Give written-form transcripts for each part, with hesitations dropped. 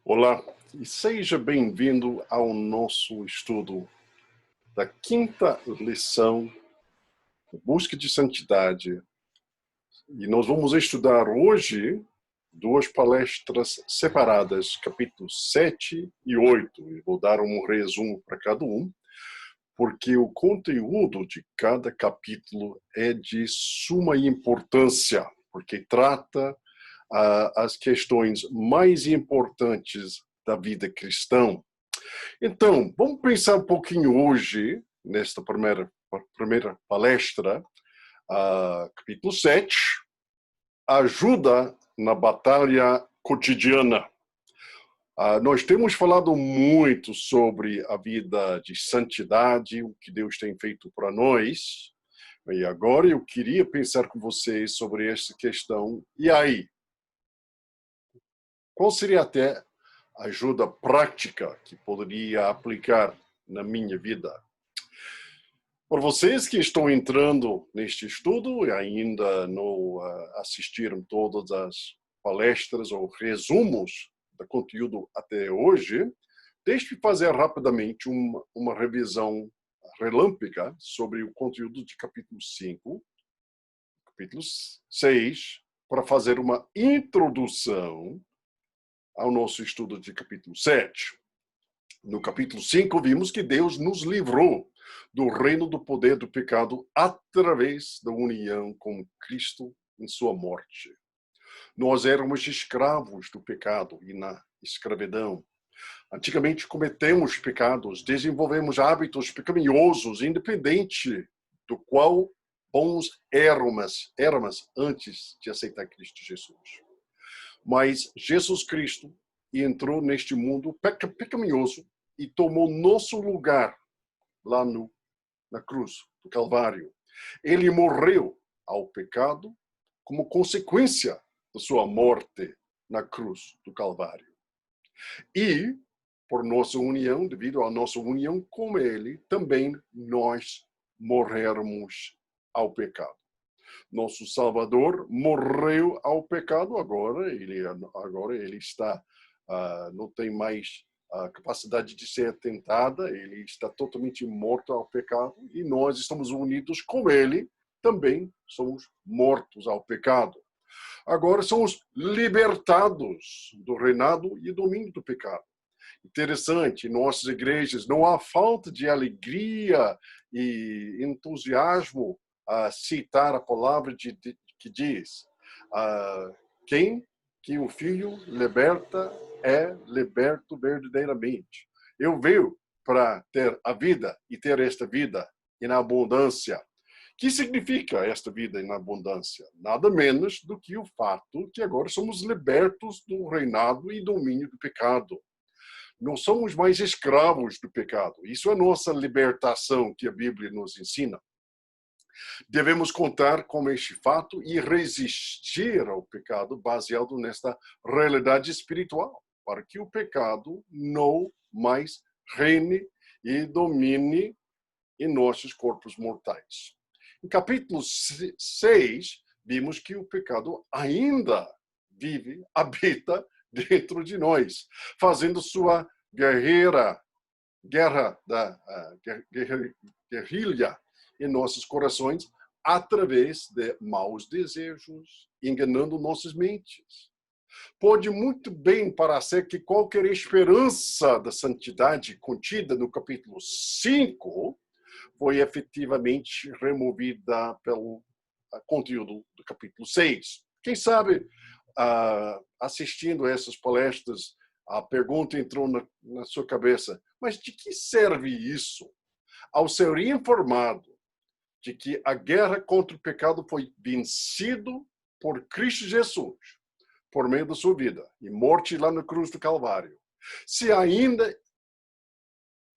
Olá e seja bem-vindo ao nosso estudo da quinta lição, Busca de Santidade. E nós vamos estudar hoje duas palestras separadas, capítulos 7 e 8. E vou dar um resumo para cada um, porque o conteúdo de cada capítulo é de suma importância, porque trata as questões mais importantes da vida cristã. Então, vamos pensar um pouquinho hoje, nesta primeira palestra, capítulo 7, ajuda na batalha cotidiana. Nós temos falado muito sobre a vida de santidade, o que Deus tem feito para nós, e agora eu queria pensar com vocês sobre essa questão. E aí? Qual seria até a ajuda prática que poderia aplicar na minha vida? Para vocês que estão entrando neste estudo e ainda não assistiram todas as palestras ou resumos do conteúdo até hoje, deixe-me fazer rapidamente uma revisão relâmpaga sobre o conteúdo de capítulo 5, capítulo 6, para fazer uma introdução ao nosso estudo de capítulo 7. No capítulo 5, vimos que Deus nos livrou do reino do poder do pecado através da união com Cristo em sua morte. Nós éramos escravos do pecado e na escravidão. Antigamente cometemos pecados, desenvolvemos hábitos pecaminosos, independente do qual bons éramos antes de aceitar Cristo Jesus. Mas Jesus Cristo entrou neste mundo pecaminoso e tomou nosso lugar lá na cruz do Calvário. Ele morreu ao pecado como consequência da sua morte na cruz do Calvário. E, por nossa união, devido à nossa união com ele, também nós morrermos ao pecado. Nosso Salvador morreu ao pecado, agora ele está, não tem mais a capacidade de ser tentada, ele está totalmente morto ao pecado e nós estamos unidos com ele, também somos mortos ao pecado. Agora somos libertados do reinado e domínio do pecado. Interessante, em nossas igrejas não há falta de alegria e entusiasmo a citar a palavra que diz: quem que o Filho liberta é liberto verdadeiramente. Eu veio para ter a vida e ter esta vida em abundância. O que significa esta vida em abundância? Nada menos do que o fato que agora somos libertos do reinado e domínio do pecado. Não somos mais escravos do pecado. Isso é a nossa libertação que a Bíblia nos ensina. Devemos contar com este fato e resistir ao pecado baseado nesta realidade espiritual, para que o pecado não mais reine e domine em nossos corpos mortais. Em capítulo 6, vimos que o pecado ainda habita dentro de nós, fazendo sua guerrilha em nossos corações através de maus desejos, enganando nossas mentes. Pode muito bem parecer que qualquer esperança da santidade contida no capítulo 5 foi efetivamente removida pelo conteúdo do capítulo 6. Quem sabe, assistindo a essas palestras, a pergunta entrou na sua cabeça: mas de que serve isso? Ao ser informado de que a guerra contra o pecado foi vencido por Cristo Jesus, por meio da sua vida e morte lá na cruz do Calvário, se ainda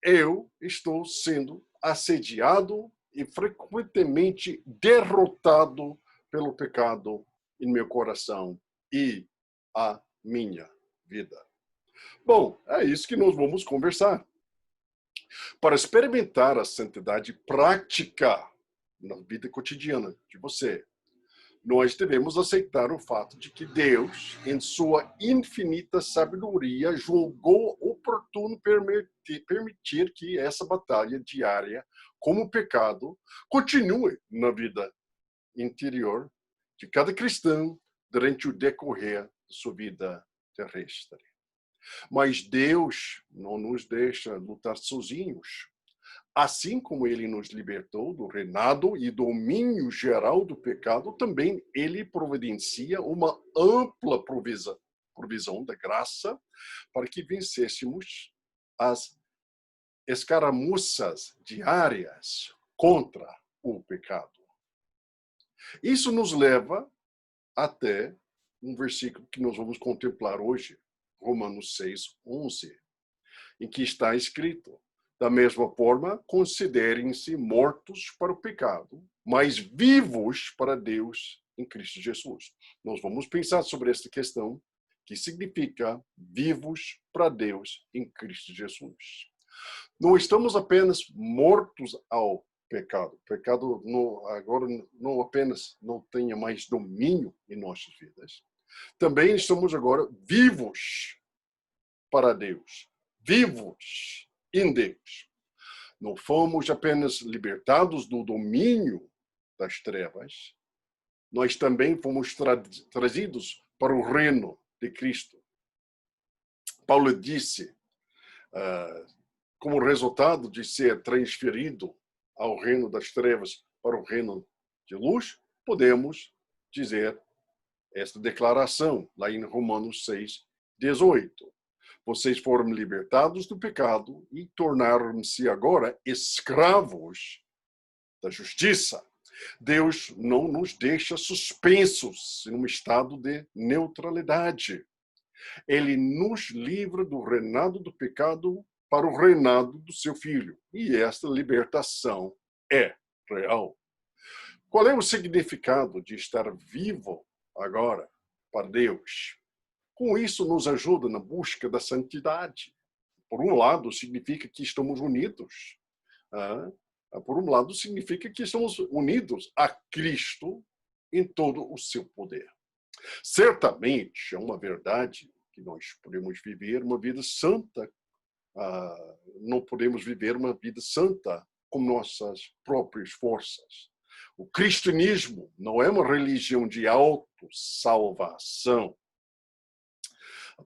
eu estou sendo assediado e frequentemente derrotado pelo pecado em meu coração e a minha vida. Bom, é isso que nós vamos conversar. Para experimentar a santidade prática na vida cotidiana de você, nós devemos aceitar o fato de que Deus, em sua infinita sabedoria, julgou oportuno permitir que essa batalha diária como o pecado continue na vida interior de cada cristão durante o decorrer de sua vida terrestre. Mas Deus não nos deixa lutar sozinhos. Assim como ele nos libertou do reinado e domínio geral do pecado, também ele providencia uma ampla provisão da graça para que vencêssemos as escaramuças diárias contra o pecado. Isso nos leva até um versículo que nós vamos contemplar hoje, Romanos 6:11, em que está escrito: da mesma forma, considerem-se mortos para o pecado, mas vivos para Deus em Cristo Jesus. Nós vamos pensar sobre esta questão, que significa vivos para Deus em Cristo Jesus. Não estamos apenas mortos ao pecado. O pecado agora não apenas não tenha mais domínio em nossas vidas. Também estamos agora vivos para Deus. Vivos em Deus. Não fomos apenas libertados do domínio das trevas, nós também fomos trazidos para o reino de Cristo. Paulo disse, como resultado de ser transferido ao reino das trevas para o reino de luz, podemos dizer esta declaração lá em Romanos 6:18. Vocês foram libertados do pecado e tornaram-se agora escravos da justiça. Deus não nos deixa suspensos em um estado de neutralidade. Ele nos livra do reinado do pecado para o reinado do seu Filho. E esta libertação é real. Qual é o significado de estar vivo agora para Deus? Com isso, nos ajuda na busca da santidade. Por um lado, significa que estamos unidos. Por um lado, significa que estamos unidos a Cristo em todo o seu poder. Certamente, é uma verdade que nós podemos viver uma vida santa. Não podemos viver uma vida santa com nossas próprias forças. O cristianismo não é uma religião de autossalvação.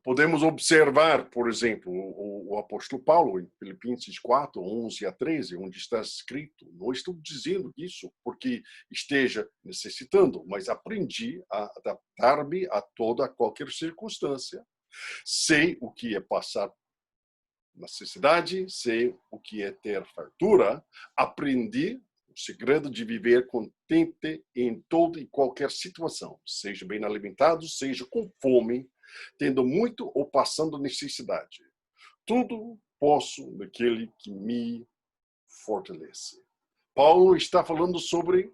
Podemos observar, por exemplo, o apóstolo Paulo, em Filipenses 4:11-13, onde está escrito: não estou dizendo isso porque esteja necessitando, mas aprendi a adaptar-me a qualquer circunstância. Sei o que é passar necessidade, sei o que é ter fartura, aprendi o segredo de viver contente em toda e qualquer situação, seja bem alimentado, seja com fome, tendo muito ou passando necessidade. Tudo posso naquele que me fortalece. Paulo está falando sobre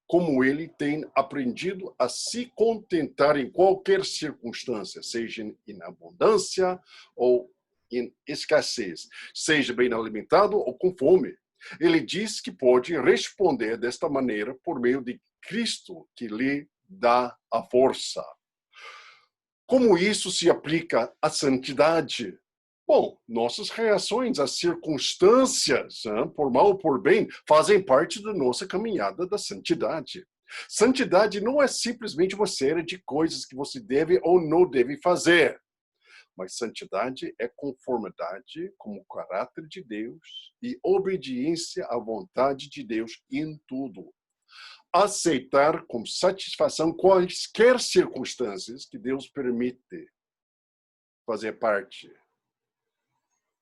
como ele tem aprendido a se contentar em qualquer circunstância, seja em abundância ou em escassez, seja bem alimentado ou com fome. Ele diz que pode responder desta maneira por meio de Cristo, que lhe dá a força. Como isso se aplica à santidade? Bom, nossas reações às circunstâncias, por mal ou por bem, fazem parte da nossa caminhada da santidade. Santidade não é simplesmente uma série de coisas que você deve ou não deve fazer. Mas santidade é conformidade com o caráter de Deus e obediência à vontade de Deus em tudo. Aceitar com satisfação quaisquer circunstâncias que Deus permite fazer parte.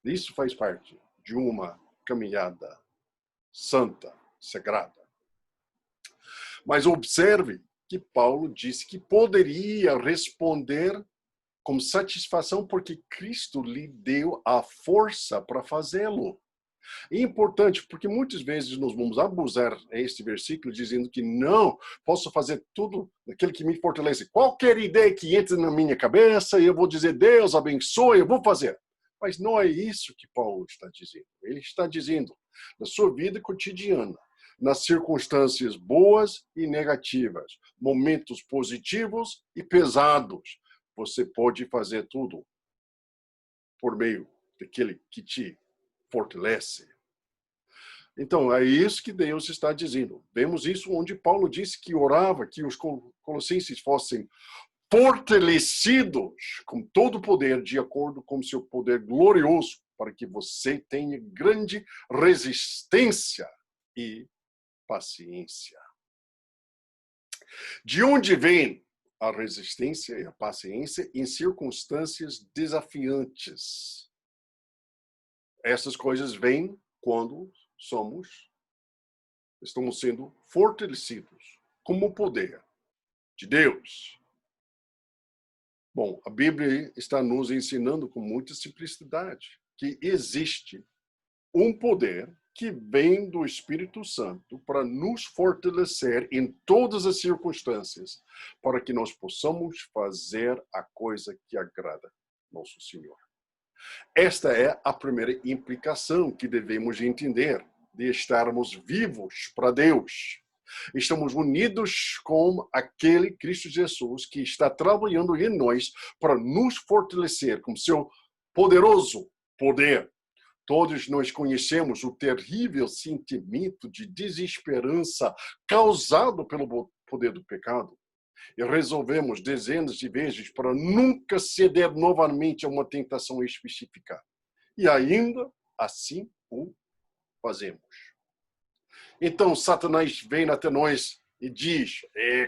Isso faz parte de uma caminhada santa, sagrada. Mas observe que Paulo disse que poderia responder com satisfação porque Cristo lhe deu a força para fazê-lo. É importante porque muitas vezes nós vamos abusar este versículo dizendo que não posso fazer tudo daquele que me fortalece. Qualquer ideia que entre na minha cabeça, eu vou dizer, Deus abençoe, eu vou fazer. Mas não é isso que Paulo está dizendo. Ele está dizendo, na sua vida cotidiana, nas circunstâncias boas e negativas, momentos positivos e pesados. Você pode fazer tudo por meio daquele que te fortalece. Então, é isso que Deus está dizendo. Vemos isso onde Paulo disse que orava que os colossenses fossem fortalecidos com todo o poder, de acordo com seu poder glorioso, para que você tenha grande resistência e paciência. De onde vem a resistência e a paciência? Em circunstâncias desafiantes. Essas coisas vêm quando estamos sendo fortalecidos como o poder de Deus. Bom, a Bíblia está nos ensinando com muita simplicidade que existe um poder que vem do Espírito Santo para nos fortalecer em todas as circunstâncias, para que nós possamos fazer a coisa que agrada nosso Senhor. Esta é a primeira implicação que devemos entender de estarmos vivos para Deus. Estamos unidos com aquele Cristo Jesus que está trabalhando em nós para nos fortalecer com seu poderoso poder. Todos nós conhecemos o terrível sentimento de desesperança causado pelo poder do pecado. E resolvemos dezenas de vezes para nunca ceder novamente a uma tentação específica. E ainda assim o fazemos. Então, Satanás vem até nós e diz,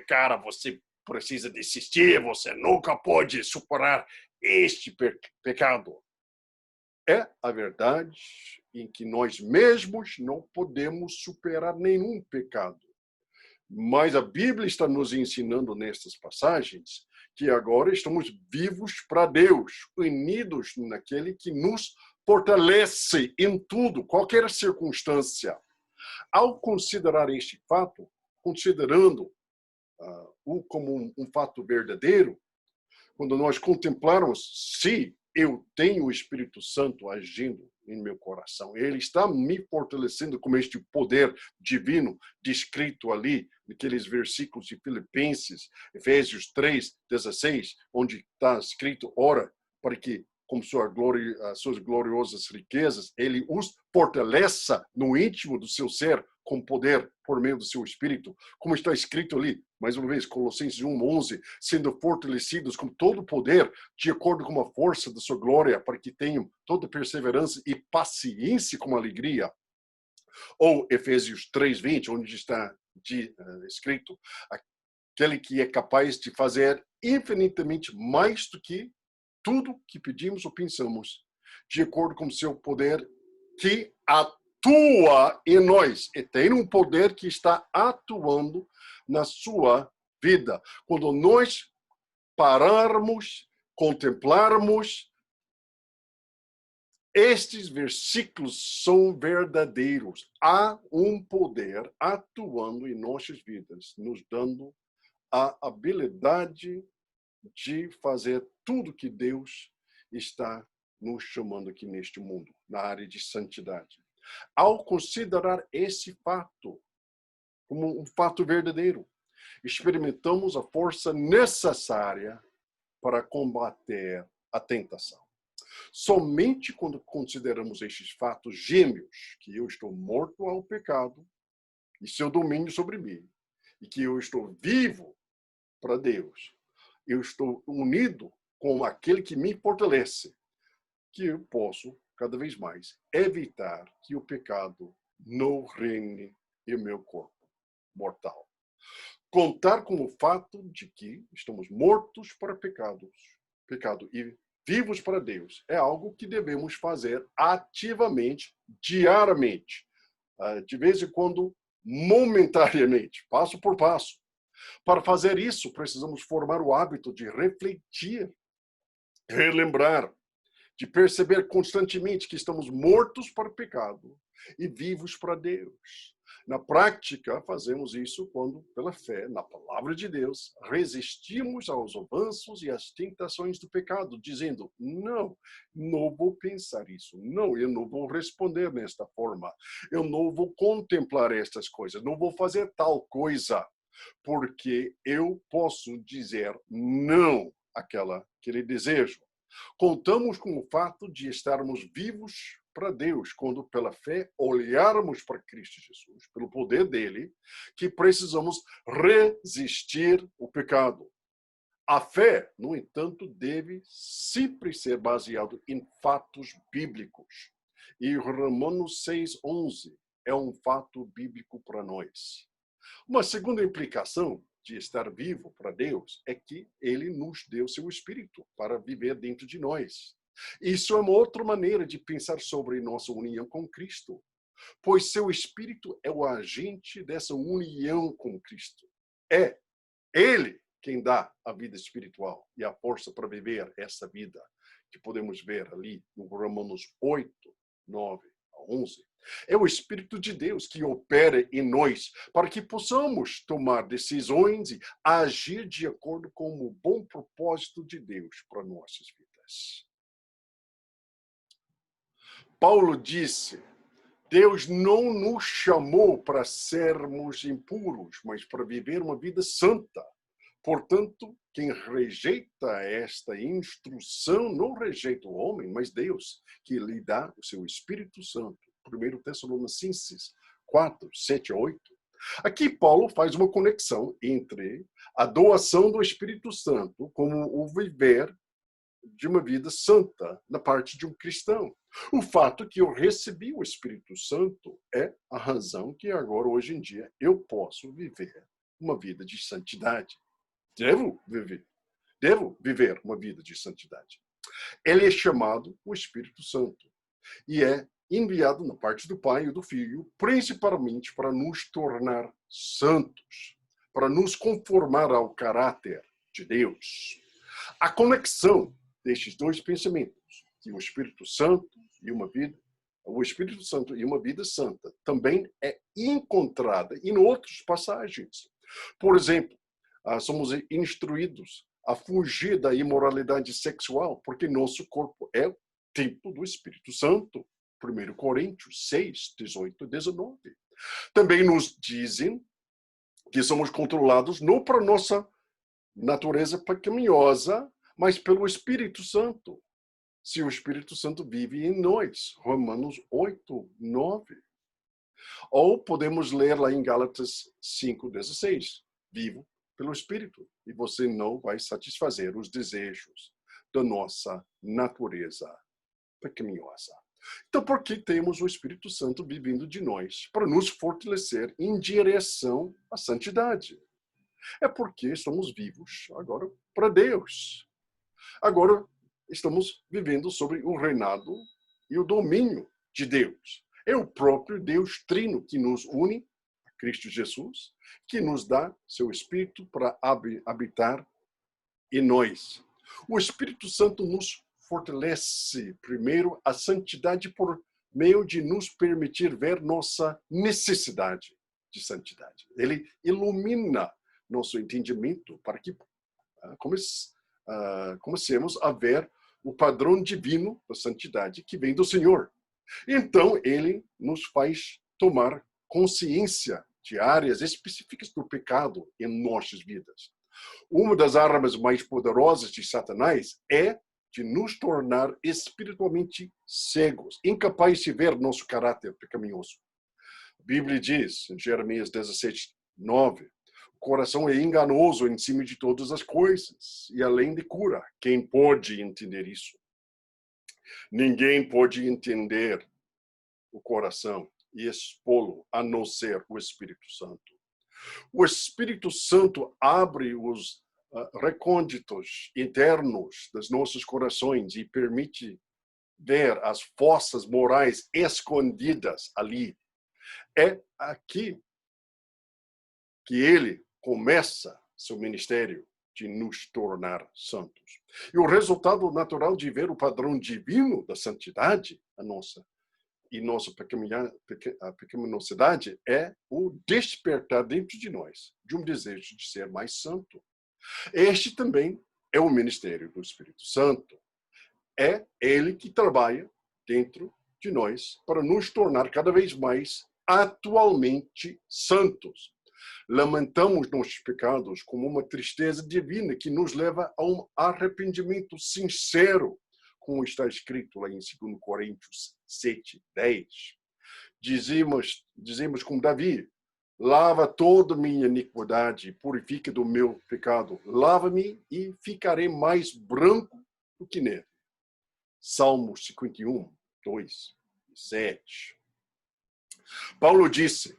cara, você precisa desistir, você nunca pode superar este pecado. É a verdade em que nós mesmos não podemos superar nenhum pecado. Mas a Bíblia está nos ensinando nestas passagens que agora estamos vivos para Deus, unidos naquele que nos fortalece em tudo, qualquer circunstância. Ao considerar este fato, considerando-o como um fato verdadeiro, quando nós contemplarmos se eu tenho o Espírito Santo agindo em meu coração, ele está me fortalecendo com este poder divino descrito ali, naqueles versículos de Filipenses, Efésios 3:16, onde está escrito, ora, para que com suas gloriosas riquezas, ele os fortaleça no íntimo do seu ser, com poder por meio do seu Espírito, como está escrito ali, mais uma vez, Colossenses 1:11, sendo fortalecidos com todo o poder, de acordo com a força da sua glória, para que tenham toda perseverança e paciência com alegria. Ou Efésios 3:20, onde está escrito, aquele que é capaz de fazer infinitamente mais do que tudo que pedimos ou pensamos, de acordo com o seu poder que atua em nós. E tem um poder que está atuando na sua vida. Quando nós pararmos, contemplarmos, estes versículos são verdadeiros. Há um poder atuando em nossas vidas, nos dando a habilidade de fazer tudo que Deus está nos chamando aqui neste mundo, na área de santidade. Ao considerar esse fato como um fato verdadeiro, experimentamos a força necessária para combater a tentação. Somente quando consideramos estes fatos gêmeos, que eu estou morto ao pecado e seu domínio sobre mim, e que eu estou vivo para Deus, eu estou unido com aquele que me fortalece, que eu posso, cada vez mais, evitar que o pecado não reine em meu corpo mortal. Contar com o fato de que estamos mortos para pecado e vivos para Deus é algo que devemos fazer ativamente, diariamente, de vez em quando, momentaneamente, passo por passo. Para fazer isso, precisamos formar o hábito de refletir, relembrar, de perceber constantemente que estamos mortos para o pecado e vivos para Deus. Na prática, fazemos isso quando, pela fé na palavra de Deus, resistimos aos avanços e às tentações do pecado, dizendo, não, não vou pensar isso, não, eu não vou responder desta forma, eu não vou contemplar estas coisas, não vou fazer tal coisa, porque eu posso dizer não àquele desejo. Contamos com o fato de estarmos vivos para Deus, quando pela fé olharmos para Cristo Jesus, pelo poder dele, que precisamos resistir o pecado. A fé, no entanto, deve sempre ser baseada em fatos bíblicos. E Romanos 6:11 é um fato bíblico para nós. Uma segunda implicação de estar vivo para Deus é que ele nos deu seu Espírito para viver dentro de nós. Isso é uma outra maneira de pensar sobre nossa união com Cristo, pois seu Espírito é o agente dessa união com Cristo. É ele quem dá a vida espiritual e a força para viver essa vida que podemos ver ali no Romanos 8:9-11. É o Espírito de Deus que opera em nós para que possamos tomar decisões e agir de acordo com o bom propósito de Deus para nossas vidas. Paulo disse, Deus não nos chamou para sermos impuros, mas para viver uma vida santa. Portanto, quem rejeita esta instrução não rejeita o homem, mas Deus, que lhe dá o seu Espírito Santo. 1 Tessalonicenses 4:7-8. Aqui Paulo faz uma conexão entre a doação do Espírito Santo como o viver de uma vida santa na parte de um cristão. O fato que eu recebi o Espírito Santo é a razão que agora, hoje em dia, eu posso viver uma vida de santidade. Devo viver uma vida de santidade. Ele é chamado o Espírito Santo e é enviado na parte do Pai e do Filho, principalmente para nos tornar santos, para nos conformar ao caráter de Deus. A conexão destes dois pensamentos, que o Espírito Santo e uma vida santa, também é encontrada em outras passagens. Por exemplo, somos instruídos a fugir da imoralidade sexual, porque nosso corpo é o templo do Espírito Santo. 1 Coríntios 6:18-19. Também nos dizem que somos controlados não por nossa natureza pecaminosa, mas pelo Espírito Santo. Se o Espírito Santo vive em nós. Romanos 8:9. Ou podemos ler lá em Gálatas 5:16. Vivo pelo Espírito, e você não vai satisfazer os desejos da nossa natureza pecaminosa. Então, por que temos o Espírito Santo vivendo de nós? Para nos fortalecer em direção à santidade. É porque estamos vivos agora para Deus. Agora estamos vivendo sobre o reinado e o domínio de Deus. É o próprio Deus Trino que nos une a Cristo Jesus, que nos dá seu Espírito para habitar em nós. O Espírito Santo nos fortalece, primeiro, a santidade por meio de nos permitir ver nossa necessidade de santidade. Ele ilumina nosso entendimento para que comecemos a ver o padrão divino da santidade que vem do Senhor. Então, ele nos faz tomar consciência de áreas específicas do pecado em nossas vidas. Uma das armas mais poderosas de Satanás é de nos tornar espiritualmente cegos, incapazes de ver nosso caráter pecaminoso. A Bíblia diz, em Jeremias 17:9, o coração é enganoso em cima de todas as coisas, e além de cura. Quem pode entender isso? Ninguém pode entender o coração e expô-lo, a não ser o Espírito Santo. O Espírito Santo abre os recônditos internos dos nossos corações e permite ver as forças morais escondidas ali. É aqui que ele começa seu ministério de nos tornar santos. E o resultado natural de ver o padrão divino da santidade, a nossa e nossa pecaminosidade é o despertar dentro de nós de um desejo de ser mais santo. Este também é o ministério do Espírito Santo. É ele que trabalha dentro de nós para nos tornar cada vez mais atualmente santos. Lamentamos nossos pecados como uma tristeza divina que nos leva a um arrependimento sincero, como está escrito lá em 2 Coríntios 7:10. Dizemos como Davi: lava toda minha iniquidade, purifica do meu pecado. Lava-me e ficarei mais branco do que neve. Salmos 51:2-7. Paulo disse: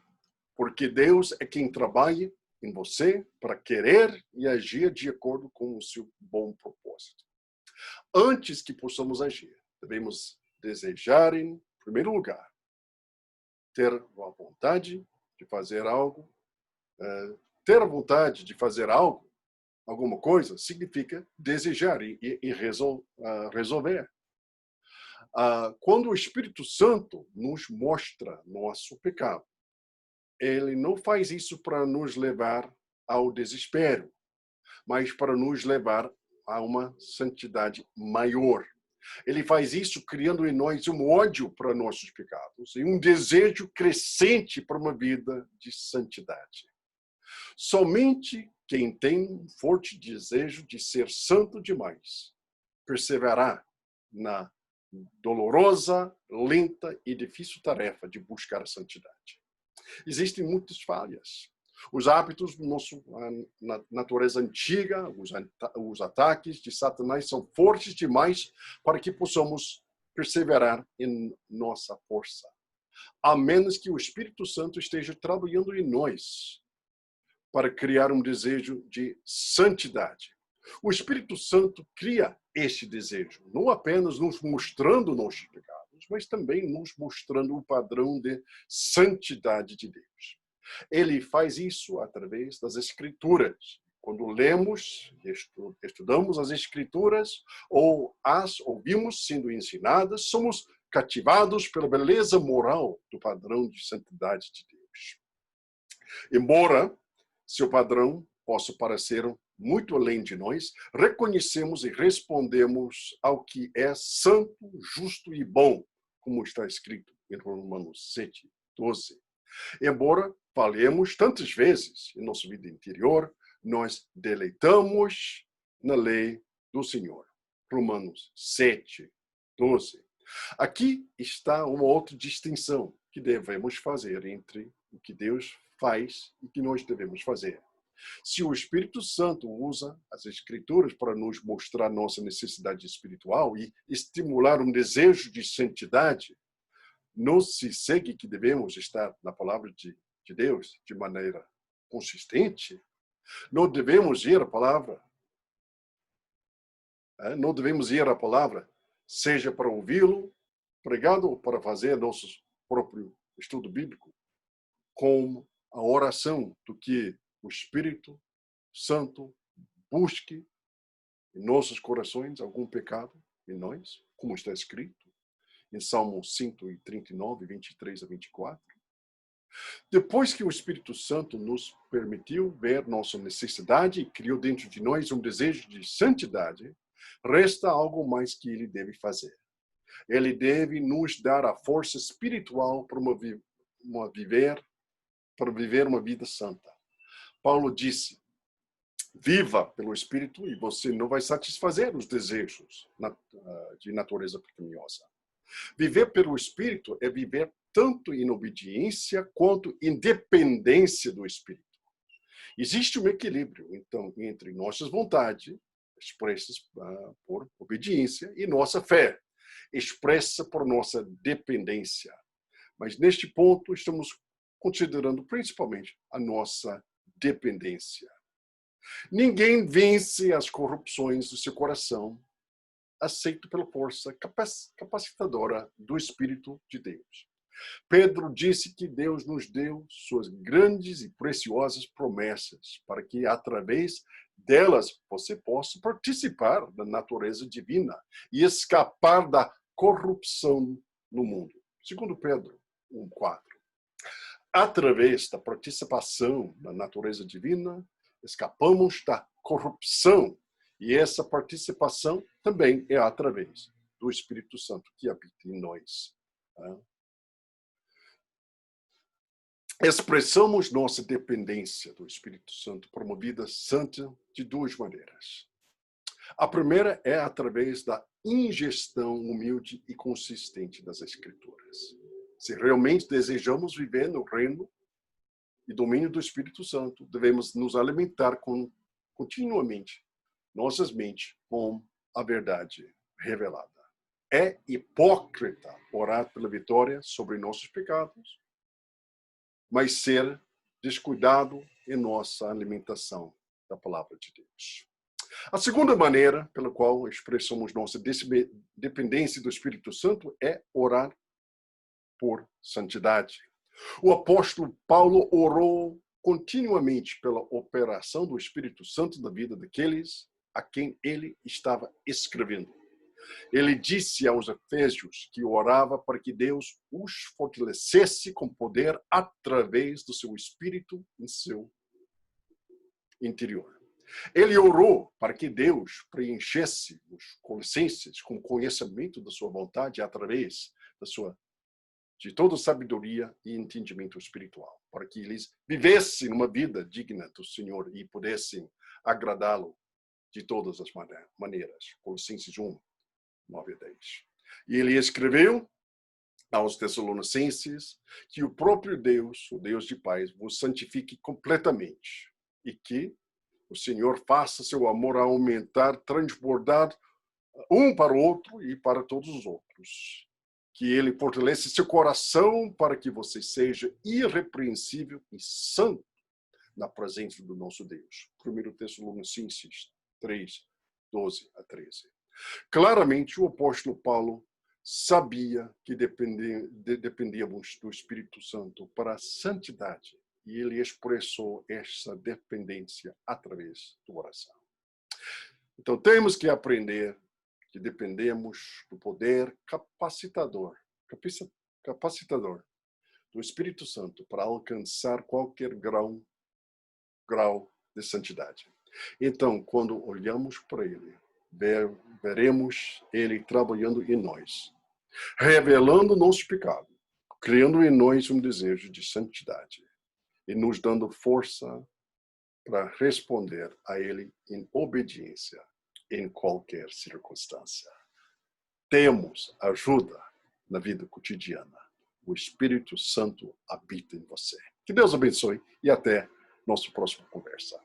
porque Deus é quem trabalha em você para querer e agir de acordo com o seu bom propósito. Antes que possamos agir, devemos desejar, em primeiro lugar, ter a vontade de fazer algo. Ter a vontade de fazer algo, alguma coisa, significa desejar e resolver. Quando o Espírito Santo nos mostra nosso pecado, ele não faz isso para nos levar ao desespero, mas para nos levar a uma santidade maior. Ele faz isso criando em nós um ódio para nossos pecados e um desejo crescente para uma vida de santidade. Somente quem tem um forte desejo de ser santo demais perseverará na dolorosa, lenta e difícil tarefa de buscar a santidade. Existem muitas falhas. Os hábitos da nossa natureza antiga, os ataques de Satanás são fortes demais para que possamos perseverar em nossa força. A menos que o Espírito Santo esteja trabalhando em nós para criar um desejo de santidade. O Espírito Santo cria este desejo, não apenas nos mostrando nossos pecados, mas também nos mostrando o padrão de santidade de Deus. Ele faz isso através das Escrituras. Quando lemos e estudamos as Escrituras ou as ouvimos sendo ensinadas, somos cativados pela beleza moral do padrão de santidade de Deus. Embora seu padrão possa parecer muito além de nós, reconhecemos e respondemos ao que é santo, justo e bom, como está escrito em Romanos 7:12. Embora falhemos tantas vezes em nossa vida interior, nós deleitamos na lei do Senhor. Romanos 7:12. Aqui está uma outra distinção que devemos fazer entre o que Deus faz e o que nós devemos fazer. Se o Espírito Santo usa as Escrituras para nos mostrar nossa necessidade espiritual e estimular um desejo de santidade, não se segue que devemos estar na palavra de Deus de maneira consistente? Não devemos ir à palavra? Não devemos ir à palavra, seja para ouvi-lo pregado ou para fazer nosso próprio estudo bíblico, com a oração do que o Espírito Santo busque em nossos corações algum pecado em nós, como está escrito em Salmo 139, 23-24. Depois que o Espírito Santo nos permitiu ver nossa necessidade e criou dentro de nós um desejo de santidade, resta algo mais que ele deve fazer. Ele deve nos dar a força espiritual para viver uma vida santa. Paulo disse: viva pelo Espírito e você não vai satisfazer os desejos de natureza pecaminosa. Viver pelo Espírito é viver tanto em obediência quanto em dependência do Espírito. Existe um equilíbrio, então, entre nossas vontades, expressas por obediência, e nossa fé, expressa por nossa dependência. Mas, neste ponto, estamos considerando principalmente a nossa dependência. Ninguém vence as corrupções do seu coração, aceito pela força capacitadora do Espírito de Deus. Pedro disse que Deus nos deu suas grandes e preciosas promessas para que, através delas, você possa participar da natureza divina e escapar da corrupção no mundo. Segundo Pedro 1:4. Através da participação da natureza divina, escapamos da corrupção. E essa participação também é através do Espírito Santo que habita em nós. Expressamos nossa dependência do Espírito Santo por uma vida santa de duas maneiras. A primeira é através da ingestão humilde e consistente das Escrituras. Se realmente desejamos viver no reino e domínio do Espírito Santo, devemos nos alimentar continuamente nossas mentes com a verdade revelada. É hipócrita orar pela vitória sobre nossos pecados, mas ser descuidado em nossa alimentação da palavra de Deus. A segunda maneira pela qual expressamos nossa dependência do Espírito Santo é orar por santidade. O apóstolo Paulo orou continuamente pela operação do Espírito Santo na vida daqueles a quem ele estava escrevendo. Ele disse aos Efésios que orava para que Deus os fortalecesse com poder através do seu Espírito em seu interior. Ele orou para que Deus preenchesse os Colossenses com conhecimento da sua vontade através de toda sabedoria e entendimento espiritual, para que eles vivessem uma vida digna do Senhor e pudessem agradá-lo de todas as maneiras. Colossenses 1, 9 a 10. E ele escreveu aos Tessalonicenses que o próprio Deus, o Deus de paz, vos santifique completamente e que o Senhor faça seu amor aumentar, transbordar um para o outro e para todos os outros. Que ele fortaleça seu coração para que você seja irrepreensível e santo na presença do nosso Deus. 1 Tessalonicenses 3, 12 a 13. Claramente, o apóstolo Paulo sabia que dependíamos do Espírito Santo para a santidade. E ele expressou essa dependência através da oração. Então, temos que aprender que dependemos do poder capacitador do Espírito Santo para alcançar qualquer grau de santidade. Então, quando olhamos para ele, veremos ele trabalhando em nós, revelando nosso pecado, criando em nós um desejo de santidade e nos dando força para responder a ele em obediência em qualquer circunstância. Temos ajuda na vida cotidiana. O Espírito Santo habita em você. Que Deus abençoe e até nossa próxima conversa.